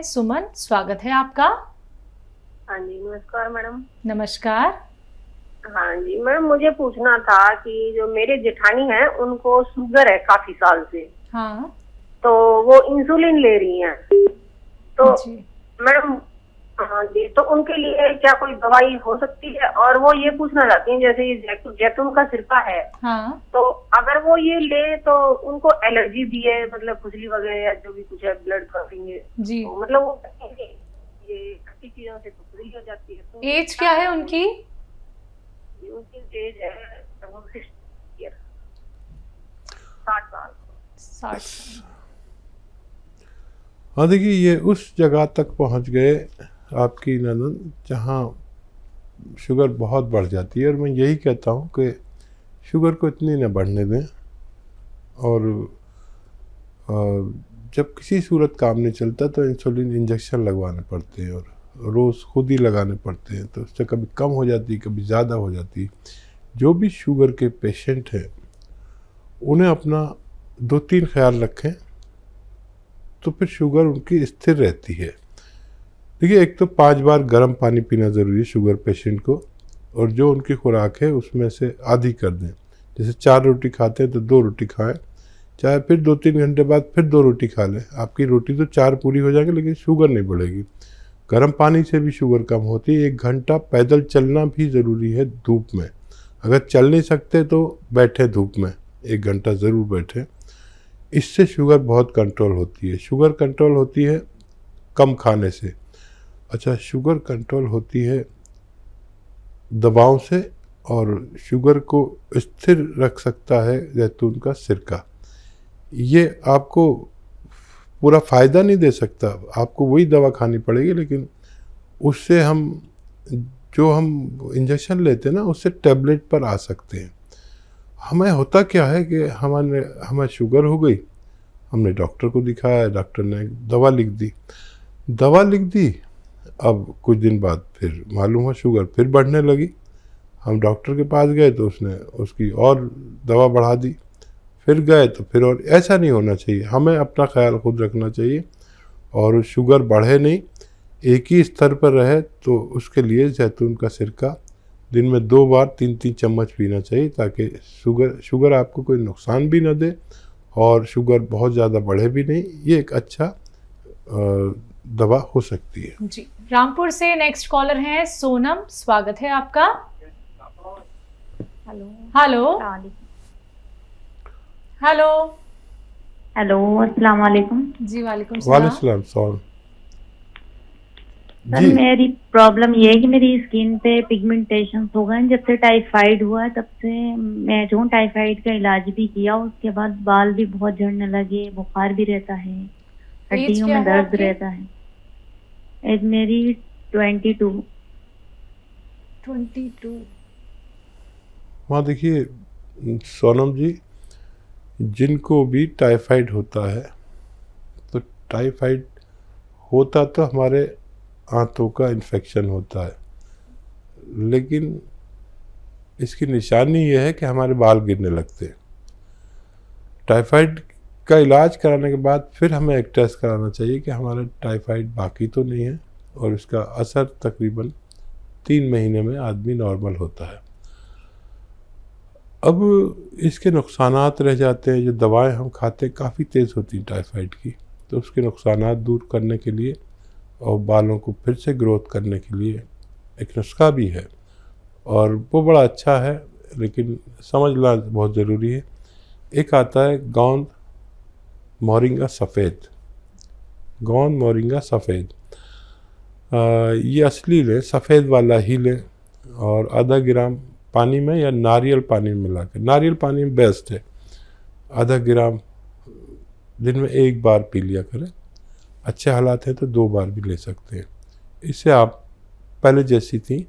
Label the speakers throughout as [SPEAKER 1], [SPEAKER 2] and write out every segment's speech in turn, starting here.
[SPEAKER 1] सुमन, स्वागत है आपका।
[SPEAKER 2] हाँ जी, नमस्कार मैडम।
[SPEAKER 1] नमस्कार।
[SPEAKER 2] हाँ जी मैडम, मुझे पूछना था कि जो मेरे जेठानी हैं उनको शुगर है काफी साल से।
[SPEAKER 1] हाँ
[SPEAKER 2] तो वो इंसुलिन ले रही हैं। तो
[SPEAKER 1] जी।
[SPEAKER 2] मैडम, हाँ जी, तो उनके लिए क्या कोई दवाई हो सकती है? और वो ये पूछना चाहती हैं, जैसे ये जैतून का सिरका है,
[SPEAKER 1] हाँ
[SPEAKER 2] तो अगर वो ये ले तो उनको एलर्जी भी है, मतलब खुजली वगैरह या जो भी कुछ है, ब्लड क्लॉटिंग है,
[SPEAKER 1] जी।
[SPEAKER 2] तो मतलब वो ये खट्टी चीजों से तो खुजली हो जाती है। तो
[SPEAKER 1] एज क्या है उनकी?
[SPEAKER 2] उनकी एज है 60 ईयर, 60 साल।
[SPEAKER 1] 60 साल।
[SPEAKER 3] हाँ देखिए, ये उस जगह तक पहुंच गए आपकी ननद जहाँ शुगर बहुत बढ़ जाती है। और मैं यही कहता हूँ कि शुगर को इतनी न बढ़ने दें। और जब किसी सूरत काम नहीं चलता तो इंसुलिन इंजेक्शन लगवाने पड़ते हैं और रोज़ खुद ही लगाने पड़ते हैं। तो उससे कभी कम हो जाती है, कभी ज़्यादा हो जाती है। जो भी शुगर के पेशेंट हैं उन्हें अपना 2-3 ख्याल रखें तो फिर शुगर उनकी स्थिर रहती है। देखिए, एक तो 5 बार गर्म पानी पीना ज़रूरी है शुगर पेशेंट को, और जो उनकी खुराक है उसमें से आधी कर दें। जैसे 4 रोटी खाते हैं तो 2 रोटी खाएं, चाहे फिर 2-3 घंटे बाद फिर 2 रोटी खा लें। आपकी रोटी तो 4 पूरी हो जाएगी लेकिन शुगर नहीं बढ़ेगी। गर्म पानी से भी शुगर कम होती है। 1 घंटा पैदल चलना भी ज़रूरी है धूप में। अगर चल नहीं सकते तो बैठे धूप में, 1 घंटा ज़रूर बैठें। इससे शुगर बहुत कंट्रोल होती है। शुगर कंट्रोल होती है कम खाने से। अच्छा, शुगर कंट्रोल होती है दवाओं से, और शुगर को स्थिर रख सकता है जैतून का सिरका। ये आपको पूरा फ़ायदा नहीं दे सकता, आपको वही दवा खानी पड़ेगी, लेकिन उससे हम जो हम इंजेक्शन लेते हैं ना, उससे टैबलेट पर आ सकते हैं। हमें होता क्या है कि हमें शुगर हो गई, हमने डॉक्टर को दिखाया, डॉक्टर ने दवा लिख दी। अब कुछ दिन बाद फिर मालूम हुआ शुगर फिर बढ़ने लगी। हम डॉक्टर के पास गए तो उसने उसकी और दवा बढ़ा दी। फिर गए तो फिर, और ऐसा नहीं होना चाहिए। हमें अपना ख्याल खुद रखना चाहिए और शुगर बढ़े नहीं, एक ही स्तर पर रहे। तो उसके लिए जैतून का सिरका दिन में 2 बार 3-3 चम्मच पीना चाहिए, ताकि शुगर आपको कोई नुकसान भी न दे और शुगर बहुत ज़्यादा बढ़े भी नहीं। ये एक अच्छा दवा हो सकती है
[SPEAKER 1] जी। रामपुर से नेक्स्ट कॉलर हैं सोनम, स्वागत है आपका। हेलो हेलो हेलो
[SPEAKER 4] हेलो, अस्सलाम वालेकुम।
[SPEAKER 1] जी वालेकुम
[SPEAKER 3] वालेकुम
[SPEAKER 1] सलाम।
[SPEAKER 4] सर, मेरी प्रॉब्लम ये है कि मेरी स्किन पे पिगमेंटेशन हो गए। जब से टाइफाइड हुआ तब से मैं जो टाइफाइड का इलाज भी किया, उसके बाद बाल भी बहुत झड़ने लगे, बुखार भी रहता है, हड्डियों में दर्द रहता है। एज मेरी 22।
[SPEAKER 3] हाँ देखिए सोनम जी, जिनको भी टाइफाइड होता है, तो टाइफाइड होता तो हमारे आंतों का इन्फेक्शन होता है, लेकिन इसकी निशानी यह है कि हमारे बाल गिरने लगते हैं। टाइफाइड का इलाज कराने के बाद फिर हमें एक टेस्ट कराना चाहिए कि हमारा टाइफाइड बाकी तो नहीं है, और इसका असर तकरीबन 3 महीने में आदमी नॉर्मल होता है। अब इसके नुकसानात रह जाते हैं। जो दवाएं हम खाते हैं काफ़ी तेज़ होती हैं टाइफाइड की, तो उसके नुकसानात दूर करने के लिए और बालों को फिर से ग्रोथ करने के लिए एक नुस्खा भी है, और वो बड़ा अच्छा है, लेकिन समझना बहुत ज़रूरी है। एक आता है गोंद मोरिंगा सफ़ेद। ये असली लें, सफ़ेद वाला ही लें, और आधा ग्राम पानी में या नारियल पानी में मिलाकर, नारियल पानी में बेस्ट है, आधा ग्राम दिन में 1 बार पी लिया करें। अच्छे हालात हैं तो 2 बार भी ले सकते हैं। इससे आप पहले जैसी थी,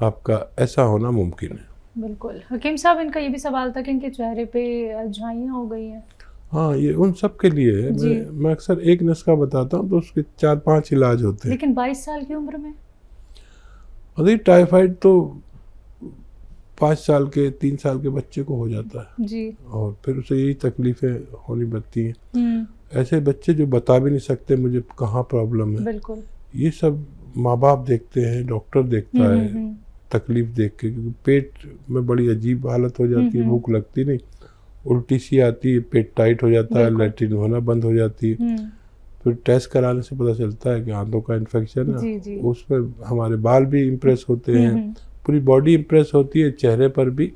[SPEAKER 3] आपका ऐसा होना मुमकिन है।
[SPEAKER 1] बिल्कुल। हकीम साहब, इनका ये भी सवाल था कि इनके चेहरे पे झाइयाँ हो गई हैं।
[SPEAKER 3] हाँ, ये उन सब के लिए है। मैं अक्सर एक नुस्खा बताता हूँ तो उसके 4-5 इलाज होते हैं।
[SPEAKER 1] लेकिन 22 साल की उम्र में?
[SPEAKER 3] अरे टाइफाइड तो 5 साल के 3 साल के बच्चे को हो जाता है
[SPEAKER 1] जी।
[SPEAKER 3] और फिर उसे यही तकलीफ़ें होनी पड़ती हैं। ऐसे बच्चे जो बता भी नहीं सकते मुझे कहाँ प्रॉब्लम है,
[SPEAKER 1] बिल्कुल।
[SPEAKER 3] ये सब माँ बाप देखते हैं, डॉक्टर देखता है तकलीफ देख के, क्योंकि पेट में बड़ी अजीब हालत हो जाती है, भूख लगती नहीं, उल्टी सी आती है, पेट टाइट हो जाता है, लैट्रिन होना बंद हो जाती है। फिर टेस्ट कराने से पता चलता है कि आंतों का इन्फेक्शन है। उसमें हमारे बाल भी इम्प्रेस होते हैं, पूरी बॉडी इम्प्रेस होती है, चेहरे पर भी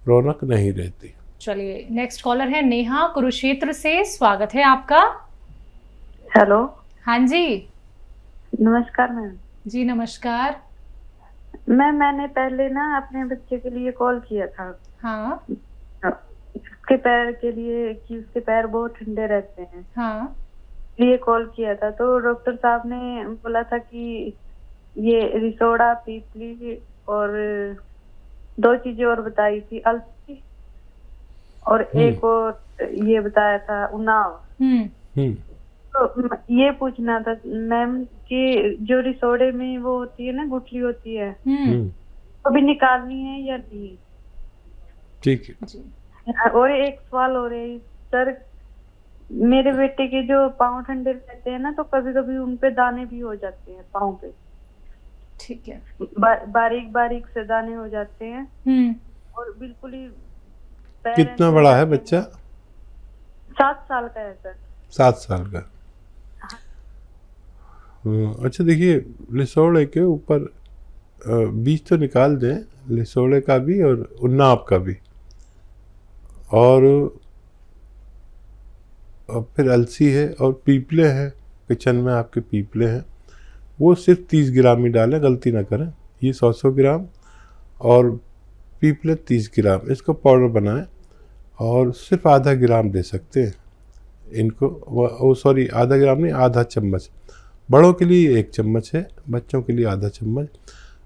[SPEAKER 3] रौनक नहीं रहती।
[SPEAKER 1] चलिए नेक्स्ट कॉलर है नेहा कुरुक्षेत्र से, स्वागत है आपका।
[SPEAKER 5] हेलो।
[SPEAKER 1] हाँ जी।
[SPEAKER 5] नमस्कार मैम।
[SPEAKER 1] जी नमस्कार।
[SPEAKER 5] मैंने पहले ना अपने बच्चे के लिए कॉल किया था।
[SPEAKER 1] हाँ।
[SPEAKER 5] उसके पैर के लिए कि उसके पैर बहुत ठंडे रहते हैं।
[SPEAKER 1] हाँ।
[SPEAKER 5] लिए कॉल किया था तो डॉक्टर साहब ने बोला था कि ये रिसोडा, पीपली और 2 चीजें और बताई थी, अलसी और एक और ये बताया था उन्नाव। तो ये पूछना था मैम कि जो रिसोडे में वो होती है ना, गुठली होती है, अभी निकालनी है या नहीं?
[SPEAKER 3] ठीक है।
[SPEAKER 5] और एक सवाल हो रहा है सर, मेरे बेटे के जो पाँव ठंडे रहते हैं ना, तो कभी कभी उन पे दाने भी हो जाते हैं पाँव पे।
[SPEAKER 1] ठीक है।
[SPEAKER 5] बारीक बारीक से दाने हो जाते हैं और बिल्कुल ही।
[SPEAKER 3] कितना बड़ा है बच्चा?
[SPEAKER 5] 7 साल का है सर।
[SPEAKER 3] 7 साल का। अच्छा देखिए, लिसोड़े के ऊपर बीज तो निकाल दें, लिसोड़े का भी और उन्नाव का भी, और फिर अलसी है और पीपले हैं, किचन में आपके पीपले हैं, वो सिर्फ 30 ग्राम ही डालें, गलती ना करें। ये 100 ग्राम और पीपले 30 ग्राम, इसको पाउडर बनाएं और सिर्फ आधा ग्राम दे सकते हैं इनको। सॉरी, आधा ग्राम नहीं, आधा चम्मच। बड़ों के लिए 1 चम्मच है, बच्चों के लिए आधा चम्मच।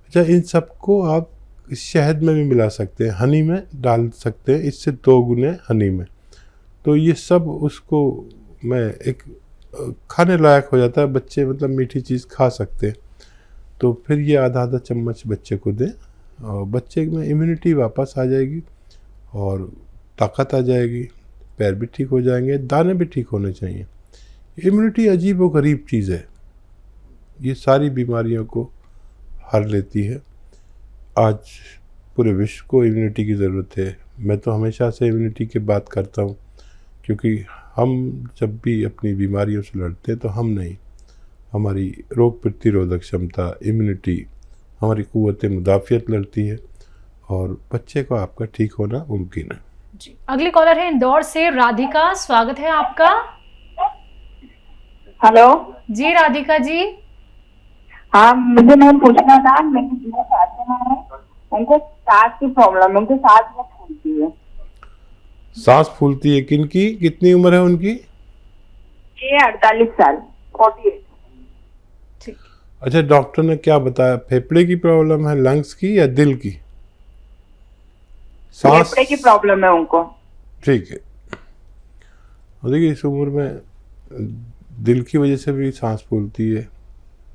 [SPEAKER 3] अच्छा, इन सबको आप शहद में भी मिला सकते हैं, हनी में डाल सकते हैं, इससे 2 गुने हनी में। तो ये सब उसको मैं एक खाने लायक हो जाता है, बच्चे मतलब मीठी चीज़ खा सकते हैं। तो फिर ये आधा चम्मच बच्चे को दें और बच्चे में इम्यूनिटी वापस आ जाएगी और ताकत आ जाएगी, पैर भी ठीक हो जाएंगे, दाने भी ठीक होने चाहिए। इम्यूनिटी अजीब व गरीब चीज़ है, ये सारी बीमारियों को हर लेती है। आज पूरे विश्व को इम्यूनिटी की ज़रूरत है। मैं तो हमेशा से इम्यूनिटी की बात करता हूँ, क्योंकि हम जब भी अपनी बीमारियों से लड़ते हैं तो हम नहीं, हमारी रोग प्रतिरोधक क्षमता, इम्यूनिटी, हमारी क़ुव्वत मुदाफ़ियत लड़ती है और बच्चे को आपका ठीक होना मुमकिन है।
[SPEAKER 1] जी, अगली कॉलर है इंदौर से राधिका, स्वागत है आपका।
[SPEAKER 6] हेलो
[SPEAKER 1] जी राधिका जी।
[SPEAKER 6] हाँ, मुझे मैम पूछना था, मेरी जो सास है उनको सांस की प्रॉब्लम है, उनकी सांस बहुत फूलती है।
[SPEAKER 3] सांस फूलती है? किनकी, कितनी उम्र है उनकी?
[SPEAKER 6] ये 48 साल, 48।
[SPEAKER 1] ठीक।
[SPEAKER 3] अच्छा, डॉक्टर ने क्या बताया, फेफड़े की प्रॉब्लम है, लंग्स की या दिल की? सांस
[SPEAKER 6] फेफड़े की प्रॉब्लम है उनको।
[SPEAKER 3] ठीक है। और देखिए, इस उम्र में दिल की वजह से भी सांस फूलती है,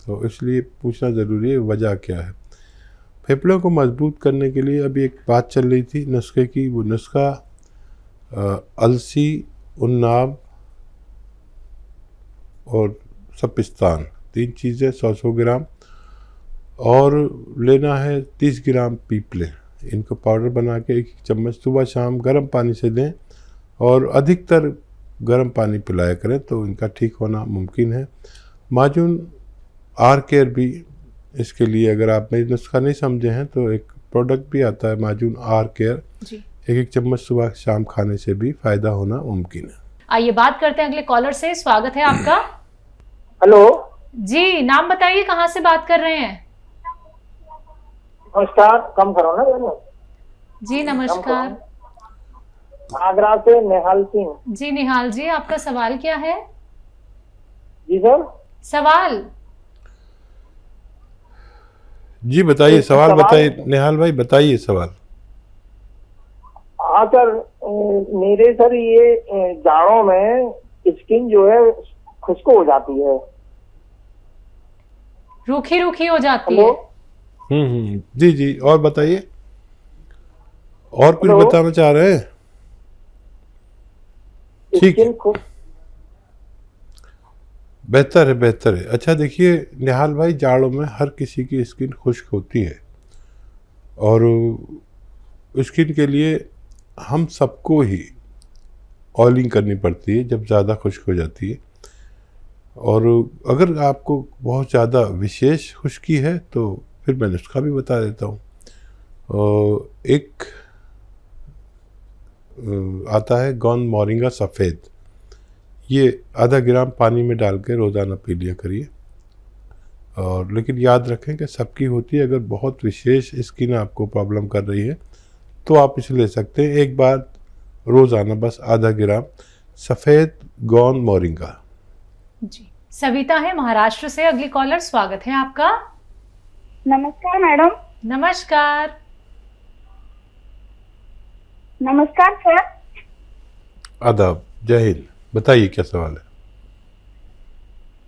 [SPEAKER 3] तो इसलिए पूछना ज़रूरी है वजह क्या है। फेफड़ों को मजबूत करने के लिए अभी एक बात चल रही थी नुस्खे की, वो नुस्खा अलसी, उन्नाव और सपिस्तान, 3 चीज़ें 100 ग्राम, और लेना है 30 ग्राम पीपले। इनको पाउडर बना के 1 चम्मच सुबह शाम गर्म पानी से दें और अधिकतर गर्म पानी पिलाया करें, तो इनका ठीक होना मुमकिन है। माजून आर केयर भी इसके लिए, अगर आप मेरी नुस्खा नहीं समझे हैं तो एक प्रोडक्ट भी आता है माजून आर केयर, 1 चम्मच सुबह शाम खाने से भी फायदा होना मुमकिन है।
[SPEAKER 1] आइए बात करते हैं अगले कॉलर से, स्वागत है आपका।
[SPEAKER 7] हेलो
[SPEAKER 1] जी, नाम बताइए, कहाँ से बात कर रहे हैं?
[SPEAKER 7] नमस्कार, कम करो ना।
[SPEAKER 1] जी नमस्कार।
[SPEAKER 7] आगरा से निहाल सिंह।
[SPEAKER 1] जी निहाल जी, आपका सवाल क्या है?
[SPEAKER 7] जी सर।
[SPEAKER 1] सवाल
[SPEAKER 3] जी बताइए, सवाल बताइए निहाल भाई, बताइए सवाल।
[SPEAKER 7] हाँ सर, मेरे सर ये जाड़ों में स्किन जो है खुश्क हो जाती है,
[SPEAKER 1] रूखी रूखी हो जाती है।
[SPEAKER 3] जी जी, और बताइए, और कुछ बताना चाह रहे हैं? ठीक है, बेहतर है, बेहतर है। अच्छा देखिए निहाल भाई, जाड़ों में हर किसी की स्किन खुश्क होती है और स्किन के लिए हम सबको ही ऑयलिंग करनी पड़ती है जब ज़्यादा खुश्क हो जाती है। और अगर आपको बहुत ज़्यादा विशेष खुश्की है तो फिर मैं नुस्खा भी बता देता हूँ। एक आता है गौन मोरिंगा सफ़ेद, ये आधा ग्राम पानी में डाल के रोज़ाना पी लिया करिए। और लेकिन याद रखें कि सबकी होती है, अगर बहुत विशेष स्किन आपको प्रॉब्लम कर रही है तो आप इसे ले सकते हैं एक बार रोज़ाना, बस आधा ग्राम सफ़ेद गौन मोरिंगा।
[SPEAKER 1] जी, सविता है महाराष्ट्र से अगली कॉलर, स्वागत है आपका।
[SPEAKER 6] नमस्कार मैडम।
[SPEAKER 1] नमस्कार।
[SPEAKER 6] नमस्कार सर।
[SPEAKER 3] आदाब, जय हिंद। बताइए क्या सवाल है?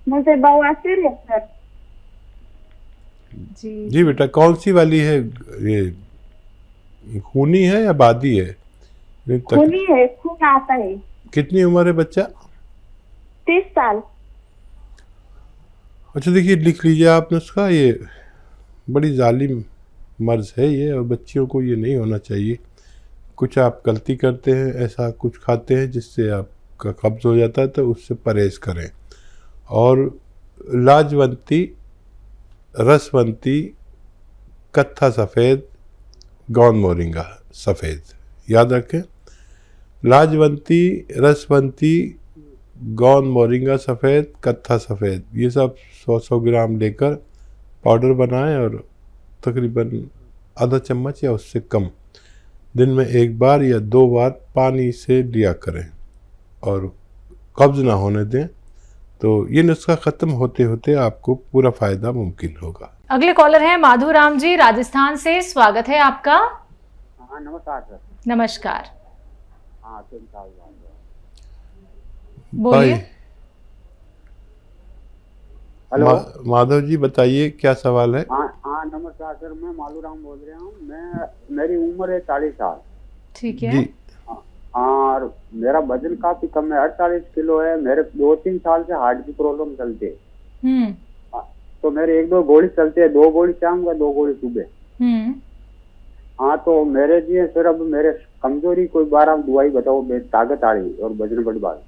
[SPEAKER 6] मुझे बवासीर है सर।
[SPEAKER 1] जी
[SPEAKER 3] जी बेटा, कौन सी वाली है? ये खूनी है या बादी है?
[SPEAKER 6] खूनी है, खून आता है।
[SPEAKER 3] कितनी उम्र है बच्चा?
[SPEAKER 6] 30 साल।
[SPEAKER 3] अच्छा देखिए, लिख लीजिए आप नुस्खा। ये बड़ी जालिम मर्ज है ये, और बच्चियों को ये नहीं होना चाहिए। कुछ आप गलती करते हैं, ऐसा कुछ खाते हैं जिससे आपका कब्ज हो जाता है, तो उससे परहेज़ करें। और लाजवंती, रसवंती, कत्था सफ़ेद, गौन मोरिंगा सफ़ेद, याद रखें। लाजवंती, रसवंती, गौन मोरिंगा सफ़ेद, कत्था सफ़ेद, ये सब 100-100 ग्राम लेकर पाउडर बनाएं और तकरीबन आधा चम्मच या उससे कम दिन में एक बार या 2 बार पानी से लिया करें और कब्ज़ ना होने दें। तो ये नुस्खा ख़त्म होते होते आपको पूरा फ़ायदा मुमकिन होगा।
[SPEAKER 1] अगले कॉलर हैं माधु राम जी राजस्थान से, स्वागत है आपका।
[SPEAKER 8] हाँ नमस्कार सर।
[SPEAKER 1] नमस्कार,
[SPEAKER 8] हाँ 3 साल
[SPEAKER 1] बोलिए।
[SPEAKER 8] हेलो।
[SPEAKER 3] माधव जी बताइए क्या सवाल है?
[SPEAKER 8] हाँ नमस्कार सर, मैं मालूराम बोल रहा हूँ। मेरी उम्र है 40 साल।
[SPEAKER 1] ठीक है
[SPEAKER 3] जी।
[SPEAKER 8] और मेरा वजन काफी कम है, 48 किलो है। मेरे 2-3 साल से हार्ट की प्रॉब्लम चलती है। तो मेरे 1-2 गोली चलते हैं, 2 गोली शाम का, 2 गोली सुबह। हाँ तो मेरे जी सर, अब मेरे कमजोरी कोई 12 दवाई बताओ, ताकत आ रही और वजन बढ़ बात।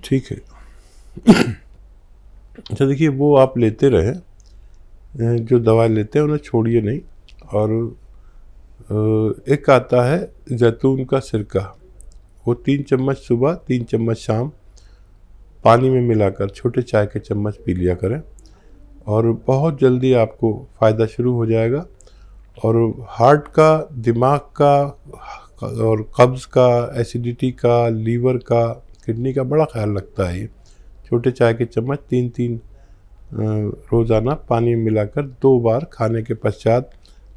[SPEAKER 3] ठीक है। अच्छा देखिए, वो आप लेते रहें, जो दवा लेते हैं उन्हें छोड़िए नहीं। और एक आता है जैतून का सिरका, वो 3 चम्मच सुबह, 3 चम्मच शाम पानी में मिलाकर छोटे चाय के चम्मच पी लिया करें और बहुत जल्दी आपको फ़ायदा शुरू हो जाएगा। और हार्ट का, दिमाग का और कब्ज़ का, एसिडिटी का, लीवर का, किडनी का बड़ा ख्याल रखता है ये। छोटे चाय के चम्मच 3-3 रोज़ाना पानी में मिलाकर 2 बार खाने के पश्चात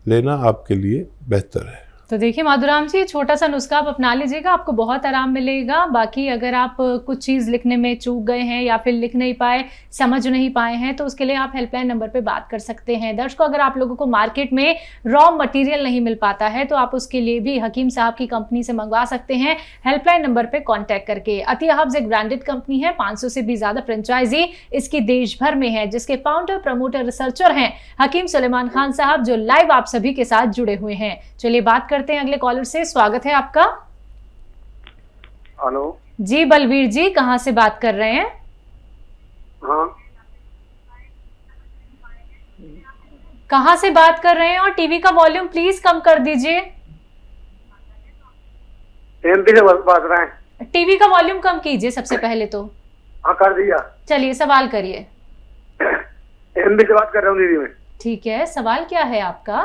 [SPEAKER 3] लेना आपके लिए बेहतर है।
[SPEAKER 1] तो देखिए माधुराम जी, छोटा सा नुस्खा आप अपना लीजिएगा, आपको बहुत आराम मिलेगा। बाकी अगर आप कुछ चीज़ लिखने में चूक गए हैं या फिर लिख नहीं पाए, समझ नहीं पाए हैं, तो उसके लिए आप हेल्पलाइन नंबर पे बात कर सकते हैं। दर्शकों, अगर आप लोगों को मार्केट में रॉ मटेरियल नहीं मिल पाता है तो आप उसके लिए भी हकीम साहब की कंपनी से मंगवा सकते हैं हेल्पलाइन नंबर पर कॉन्टैक्ट करके। अतिया हब्स एक ब्रांडेड कंपनी है, 500 से भी ज़्यादा फ्रेंचाइजी इसकी देश भर में है, जिसके फाउंडर, प्रमोटर, रिसर्चर हैं हकीम सुलेमान खान साहब, जो लाइव आप सभी के साथ जुड़े हुए हैं। चलिए बात करते हैं अगले कॉलर से, स्वागत है आपका।
[SPEAKER 7] हेलो
[SPEAKER 1] जी बलवीर जी, कहां से बात कर रहे हैं?
[SPEAKER 7] हाँ,
[SPEAKER 1] कहां से बात कर रहे हैं? और टीवी का वॉल्यूम प्लीज कम कर दीजिए।
[SPEAKER 7] एमपी से बात रहे हैं।
[SPEAKER 1] टीवी का वॉल्यूम कम कीजिए सबसे पहले तो।
[SPEAKER 7] हाँ कर दिया।
[SPEAKER 1] चलिए सवाल करिए।
[SPEAKER 7] एमपी से बात कर रहा हूँ दीदी मैं।
[SPEAKER 1] ठीक है, सवाल क्या है आपका?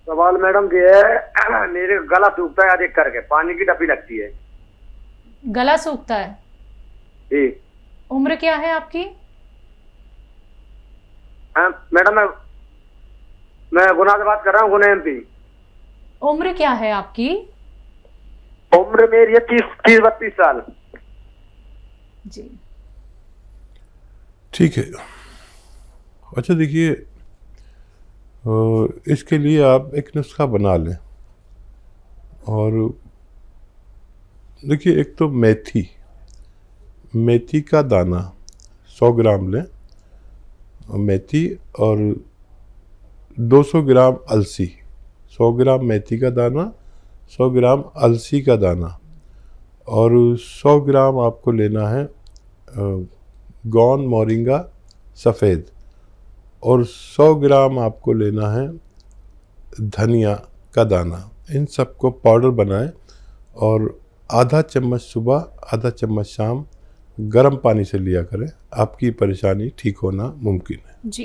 [SPEAKER 7] सवाल मैडम ये है, मेरे गला सूखता है अधिक करके, पानी की टपी लगती है।
[SPEAKER 1] गला सूखता है
[SPEAKER 7] जी।
[SPEAKER 1] उम्र क्या है आपकी?
[SPEAKER 7] मैडम मैं गुना से बात कर रहा हूँ, गुना एमपी।
[SPEAKER 1] उम्र क्या है आपकी?
[SPEAKER 7] उम्र मेरी है 30-32 साल।
[SPEAKER 1] जी
[SPEAKER 3] ठीक है। अच्छा देखिए, इसके लिए आप एक नुस्खा बना लें। और देखिए, एक तो मेथी, मेथी का दाना 100 ग्राम लें, मेथी, और 200 ग्राम अलसी। 100 ग्राम मेथी का दाना, 100 ग्राम अलसी का दाना, और 100 ग्राम आपको लेना है गौन मोरिंगा सफ़ेद, और 100 ग्राम आपको लेना है धनिया का दाना। इन सबको पाउडर बनाएं और आधा चम्मच सुबह, आधा चम्मच शाम गर्म पानी से लिया करें। आपकी परेशानी ठीक होना मुमकिन है।
[SPEAKER 1] जी।